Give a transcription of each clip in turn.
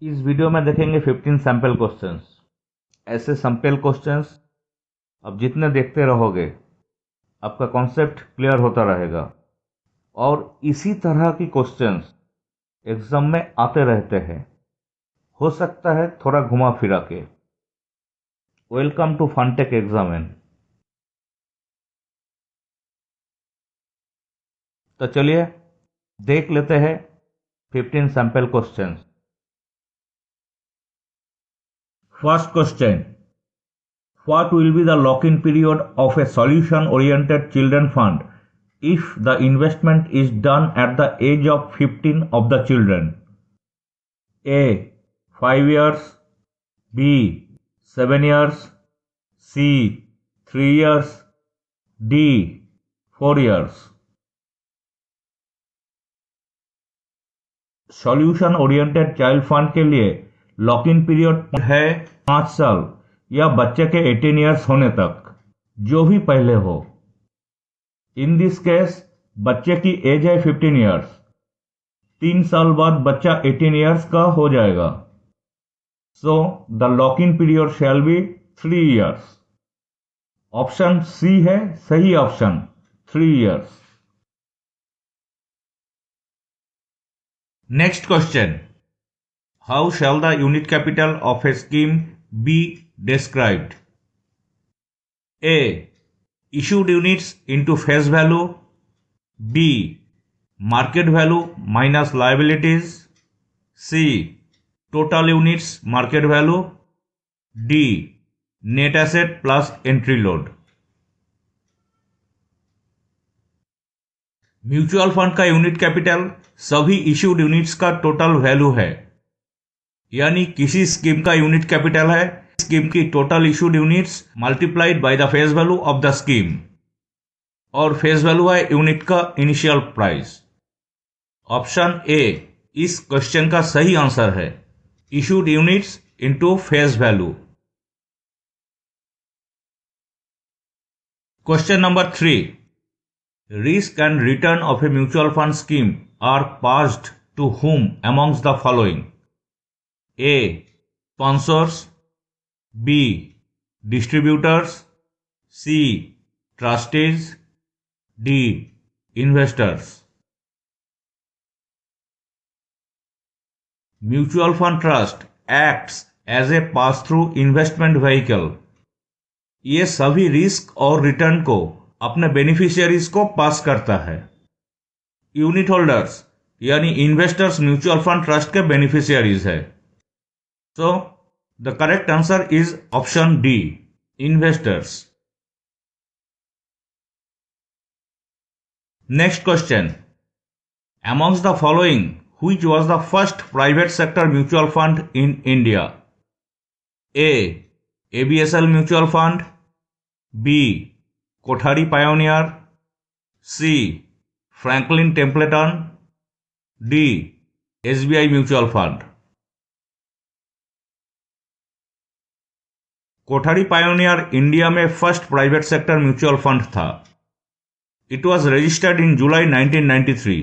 इस वीडियो में देखेंगे 15 सैंपल क्वेश्चंस। ऐसे सैंपल क्वेश्चंस अब जितने देखते रहोगे आपका कॉन्सेप्ट क्लियर होता रहेगा और इसी तरह की क्वेश्चंस एग्जाम में आते रहते हैं, हो सकता है थोड़ा घुमा फिरा के। Welcome to Funtech examine. तो चलिए देख लेते हैं 15 sample questions. First question, what will be the lock-in period of a solution-oriented children fund if the investment is done at the age of 15 of the children? A. 5 years, B. 7 years, C. 3 years, D. 4 years. Solution oriented child fund के लिए lock in period है 5 साल या बच्चे के 18 years होने तक, जो भी पहले हो। इन दिस केस बच्चे की एज है 15 ईयर्स। 3 साल बाद बच्चा 18 ईयर्स का हो जाएगा। So the lock in period shall be 3 years. Option C है सही option, 3 years. Next question, how shall the unit capital of a scheme be described? A. Issued units into face value. B. Market value minus liabilities. C. Total units market value. D. Net asset plus entry load. Mutual fund का unit capital सभी issued units का total value है, यानी किसी scheme का unit capital है scheme की total issued units multiplied by the face value of the scheme, और फेस वैल्यू है यूनिट का इनिशियल प्राइस। ऑप्शन ए इस क्वेश्चन का सही आंसर है, issued units into face value. Question number 3, risk and return of a mutual fund scheme are passed to whom amongst the following? A. Sponsors. B. Distributors. C. Trustees. D. Investors. Mutual fund trust acts as a pass-through investment vehicle. ये सभी risk और return को अपने beneficiaries को पास करता है। Unit holders यानी इन्वेस्टर्स म्यूचुअल फंड ट्रस्ट के बेनिफिशियरीज है। So the correct answer is option D, investors. Next question, amongst the following which was the first private sector mutual fund in India? A. ABSL mutual fund. B. Kothari Pioneer. C. Franklin Templeton. D. SBI mutual fund. Kothari Pioneer India में first private sector mutual fund था। It was registered in July 1993।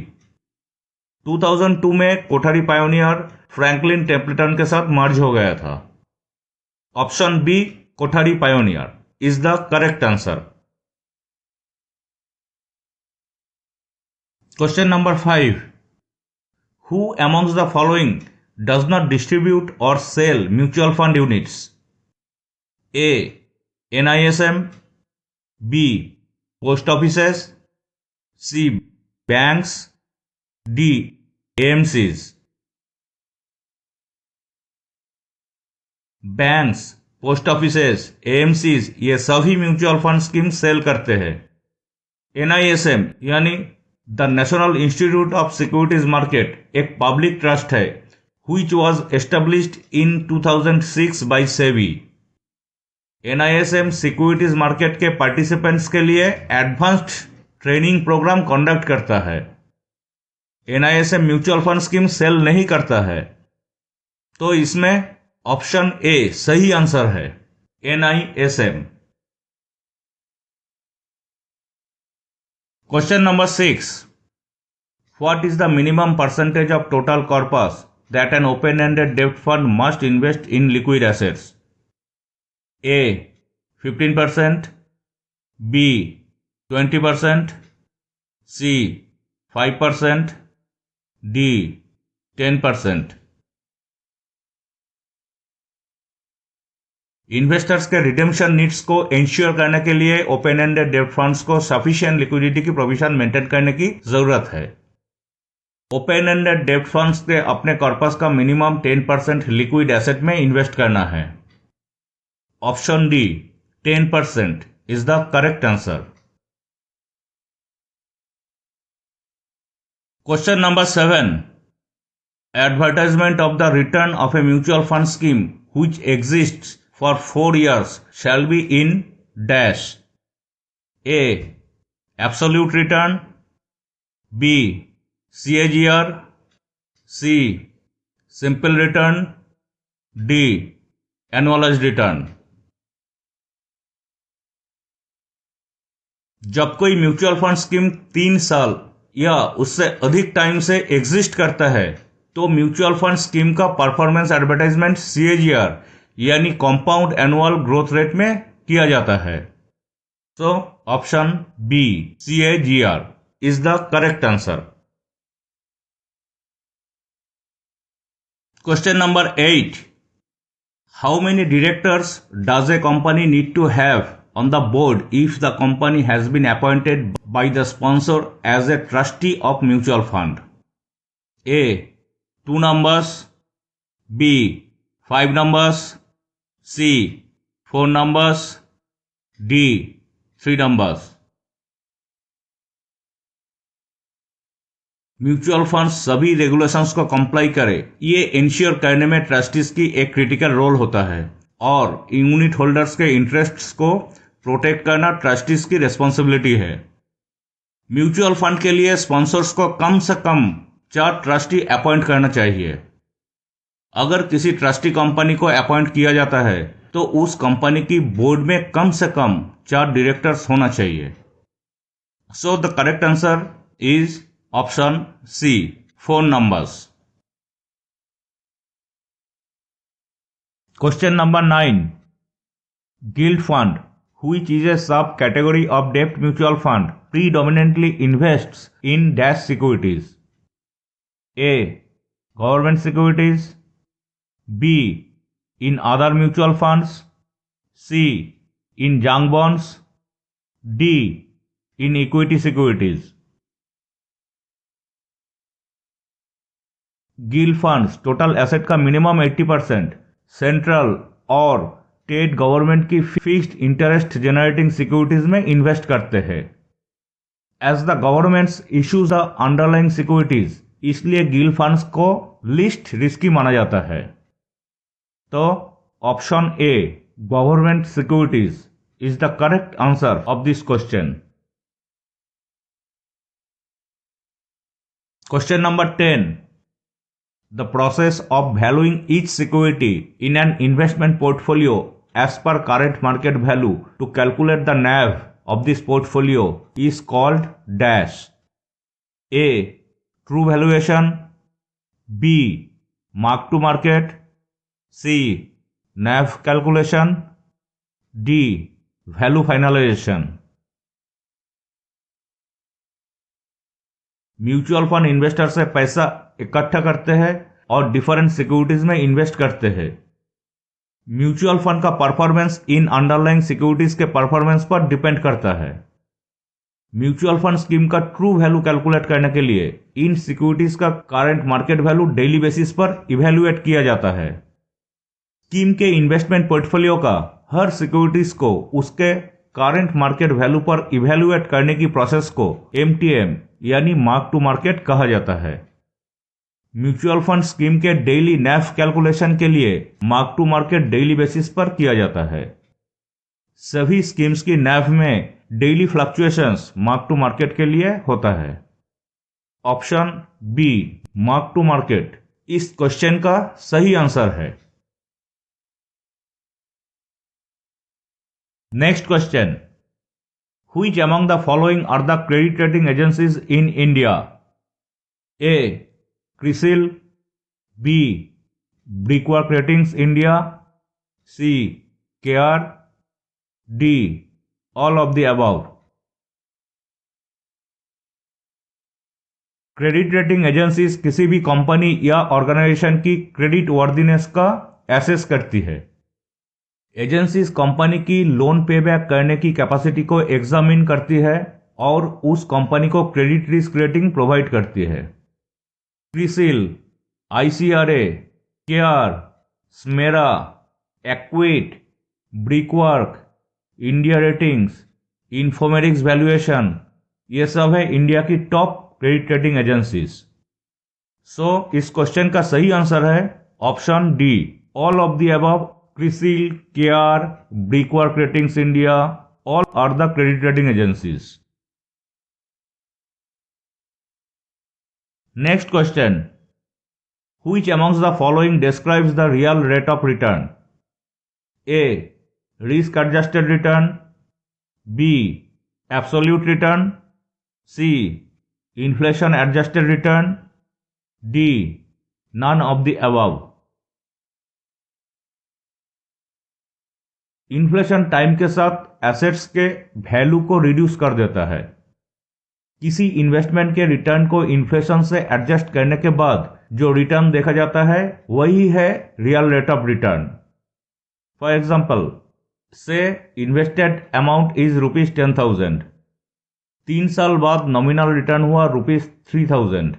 2002 में Kothari pioneer Franklin Templeton के साथ मर्ज हो गया था। Option B, Kothari pioneer is the correct answer. Question number 5. Who amongst the following does not distribute or sell mutual fund units? A. NISM. B. Post offices. C. Banks. D. AMCs. Banks, post offices, AMCs ये सभी mutual fund scheme cell करते हैं। NISM यानी the national institute of securities market एक public trust है which was established in 2006 by SEBI. NISM securities market के participants के लिए एडवांस्ड ट्रेनिंग प्रोग्राम कंडक्ट करता है। NISM mutual fund scheme sell नहीं करता है, तो इसमें ऑप्शन ए सही आंसर है, NISM। Question number 6. What is the minimum percentage of total corpus that an open-ended debt fund must invest in liquid assets? A. 15%, B. 20%, C. 5%, D. 10%. Investors के redemption needs को ensure करने के लिए open ended डेब्ट funds को sufficient liquidity की provision maintain करने की जरूरत है। ओपन एंडेड डेब्ट फंड्स के अपने कॉर्पस का मिनिमम 10% लिक्विड एसेट में इन्वेस्ट करना है। Option D 10% is the correct answer. Question number 7. Advertisement of the return of a mutual fund scheme which exists for 4 years shall be in dash. A. Absolute return, B. CAGR, C. Simple return, D. Annualized return. जब कोई mutual fund scheme 3 साल या उससे अधिक time से exist करता है तो म्यूचुअल फंड स्कीम का परफॉर्मेंस एडवर्टाइजमेंट CAGR यानी कंपाउंड एनुअल ग्रोथ रेट में किया जाता है। So option B CAGR is the correct answer. Question number 8. How many directors does a company need to have on the board if the company has been appointed by the sponsor as a trustee of mutual fund? A. 2 numbers, B. 5 numbers, C. 4 numbers, D. 3 numbers. Mutual fund सभी regulations को comply करे ये ensure करने में trustees की एक critical role होता है और यूनिट होल्डर्स के इंटरेस्ट्स को प्रोटेक्ट करना ट्रस्टीज की रिस्पॉन्सिबिलिटी है। म्यूचुअल फंड के लिए स्पॉन्सर्स को कम से कम 4 ट्रस्टी अपॉइंट करना चाहिए। अगर किसी ट्रस्टी कंपनी को अपॉइंट किया जाता है तो उस कंपनी की बोर्ड में कम से कम 4 डायरेक्टर्स होना चाहिए। So the correct answer is option C 4 numbers. Question number 9. Guild fund, which is a subcategory of debt mutual fund, predominantly invests in dash securities. A. Government securities, B. In other mutual funds, C. In junk bonds, D. In equity securities. Gilt funds total asset का minimum 80% central और state government की fixed interest generating securities में invest करते हैं। As the governments issues the underlying securities, इसलिए gilt funds को least risky माना जाता है। तो option A government securities is the correct answer of this question. Question number 10. The process of valuing each security in an investment portfolio as per current market value to calculate the NAV of this portfolio is called dash. A. True valuation, B. Mark to market, C. NAV calculation, D. Value finalization. Mutual fund investor से पैसा इकट्ठा करते हैं और different securities में invest करते हैं। Mutual fund का परफॉर्मेंस इन अंडरलाइंग सिक्योरिटीज के परफॉर्मेंस पर डिपेंड करता है। म्यूचुअल फंड स्कीम का ट्रू वैल्यू कैलकुलेट करने के लिए इन सिक्योरिटीज का current market value daily basis पर इवैल्यूएट किया जाता है। स्कीम के इन्वेस्टमेंट पोर्टफोलियो का हर सिक्योरिटीज को उसके करंट मार्केट वैल्यू पर इवैल्यूएट करने की प्रोसेस को MTM यानी मार्क टू मार्केट कहा जाता है। म्यूचुअल फंड स्कीम के डेली NAV कैलकुलेशन के लिए mark to market daily basis पर किया जाता है। सभी स्कीम्स की NAV में daily fluctuations mark to market के लिए होता है। Option B mark to market इस क्वेश्चन का सही आंसर है। Next question. Which among the following are the credit rating agencies in India? A. CRISIL, B Brickwork Ratings India, C CARE, D all of the above. Credit rating agencies किसी भी company या organisation की credit worthiness का assess करती है। Agencies company की loan पे back करने की कैपेसिटी को एग्जामिन करती है और उस कंपनी को क्रेडिट रिस्क रेटिंग प्रोवाइड करती है। क्रिसिल, आईसीआरए, केआर, स्मेरा, एक्विट, ब्रिकवर्क, इंडिया रेटिंग्स, इन्फोमेटिक्स वैल्यूएशन, ये सब है इंडिया की top credit rating agencies. So इस क्वेश्चन का सही आंसर है option D, all of the above. CRISIL, CARE, Brickwork Ratings India, all are the credit rating agencies. Next question, which amongst the following describes the real rate of return? A risk adjusted return, B absolute return, C inflation adjusted return, D none of the above। Inflation time के साथ assets के value को reduce कर देता है। किसी investment के return को इन्फ्लेशन से एडजस्ट करने के बाद जो रिटर्न देखा जाता है वही है real rate of return. For example, से इन्वेस्टेड अमाउंट इज ₹10,000, 3 साल बाद नॉमिनल रिटर्न हुआ ₹3,000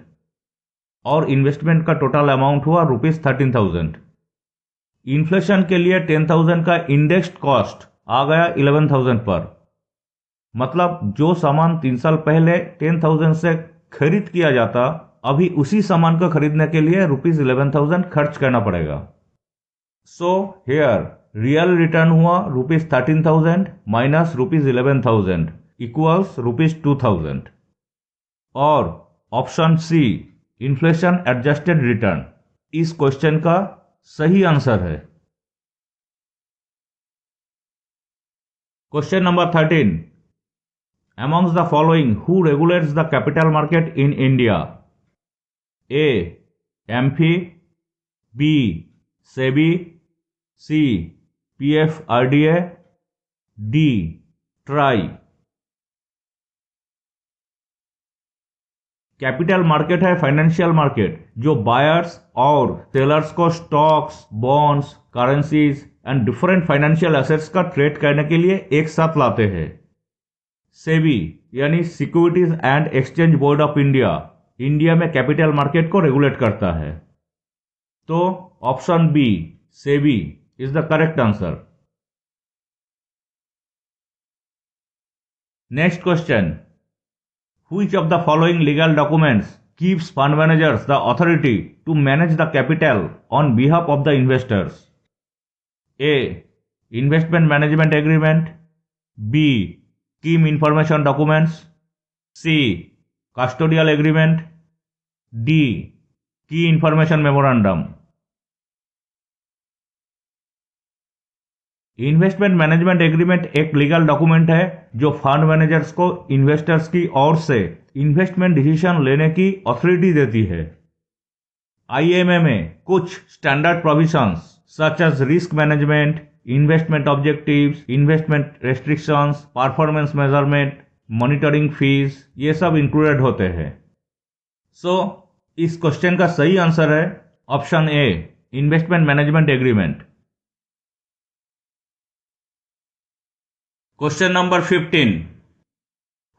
और इन्वेस्टमेंट का टोटल अमाउंट हुआ ₹13,000। इन्फ्लेशन के लिए 10,000 का इंडेक्स्ड कॉस्ट आ गया 11,000 पर। मतलब जो सामान 3 साल पहले 10,000 से खरीद किया जाता, अभी उसी सामान को खरीदने के लिए ₹11,000 खर्च करना पड़ेगा। सो हेयर रियल रिटर्न हुआ ₹13,000 माइनस ₹11,000 इक्वल्स ₹2,000। और option C inflation adjusted return इस क्वेश्चन का सही आंसर है। Question number 13, amongst the following who regulates the capital market in India? A AMFI, B SEBI, C PFRDA, D TRAI। Capital market है financial market जो buyers और sellers को stocks, bonds, currencies and different financial assets का trade करने के लिए एक साथ लाते हैं। सेबी यानी securities and exchange board of India India में कैपिटल मार्केट को रेगुलेट करता है। तो option B SEBI is the correct answer. Next question, which of the following legal documents gives fund managers the authority to manage the capital on behalf of the investors? A investment management agreement, B scheme information documents, C custodial agreement, D key information memorandum। Investment management agreement एक legal document है जो fund managers को investors की ओर से investment decision लेने की authority देती है। आईएमए में कुछ standard provisions such as risk management, investment objectives, investment restrictions, performance measurement, monitoring fees, ये सब इंक्लूडेड होते हैं। सो इस क्वेश्चन का सही आंसर है option A investment management agreement. Question number 15,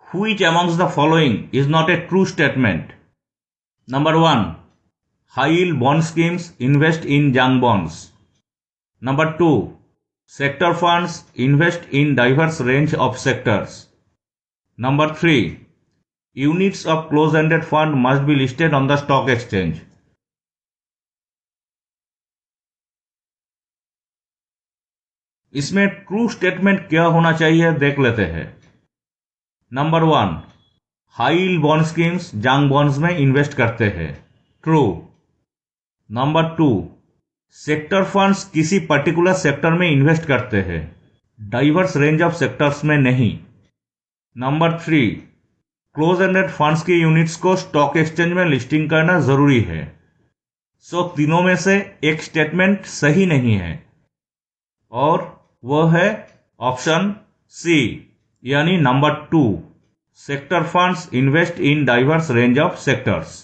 which amongst the following is not a true statement? Number 1, high yield bond schemes invest in junk bonds. Number 2, sector funds invest in diverse range of sectors. Number 3, units of close-ended fund must be listed on the stock exchange. इसमें true statement क्या होना चाहिए देख लेते हैं। Number 1, high yield bond schemes जंग bonds में invest करते हैं, ट्रू। नंबर 2, सेक्टर फंड्स किसी पर्टिकुलर सेक्टर में इन्वेस्ट करते हैं, डाइवर्स रेंज ऑफ सेक्टर्स में नहीं। नंबर 3, क्लोज एंडेड फंड्स की यूनिट्स को स्टॉक एक्सचेंज में लिस्टिंग करना जरूरी है। सो तीनों में से एक स्टेटमेंट सही नहीं है और वह है ऑप्शन सी यानी number 2। Sector funds invest in diverse range of sectors.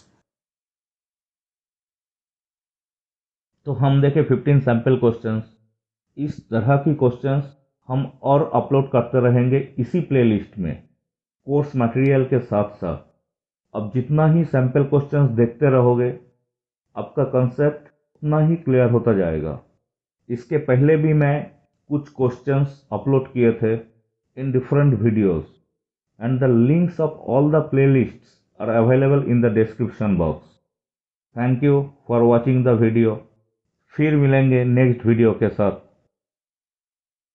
तो हम देखें 15 सैंपल क्वेश्चंस। इस तरह की क्वेश्चंस हम और अपलोड करते रहेंगे इसी प्लेलिस्ट में कोर्स मटेरियल के साथ साथ। अब जितना ही सैंपल क्वेश्चंस देखते रहोगे आपका कंसेप्ट उतना ही क्लियर होता जाएगा। इसके पहले भी मैं कुछ क्वेश्चंस अपलोड किए थे in different videos and the links of all the playlists are available in the description box. Thank you for watching the video. फिर मिलेंगे नेक्स्ट वीडियो के साथ।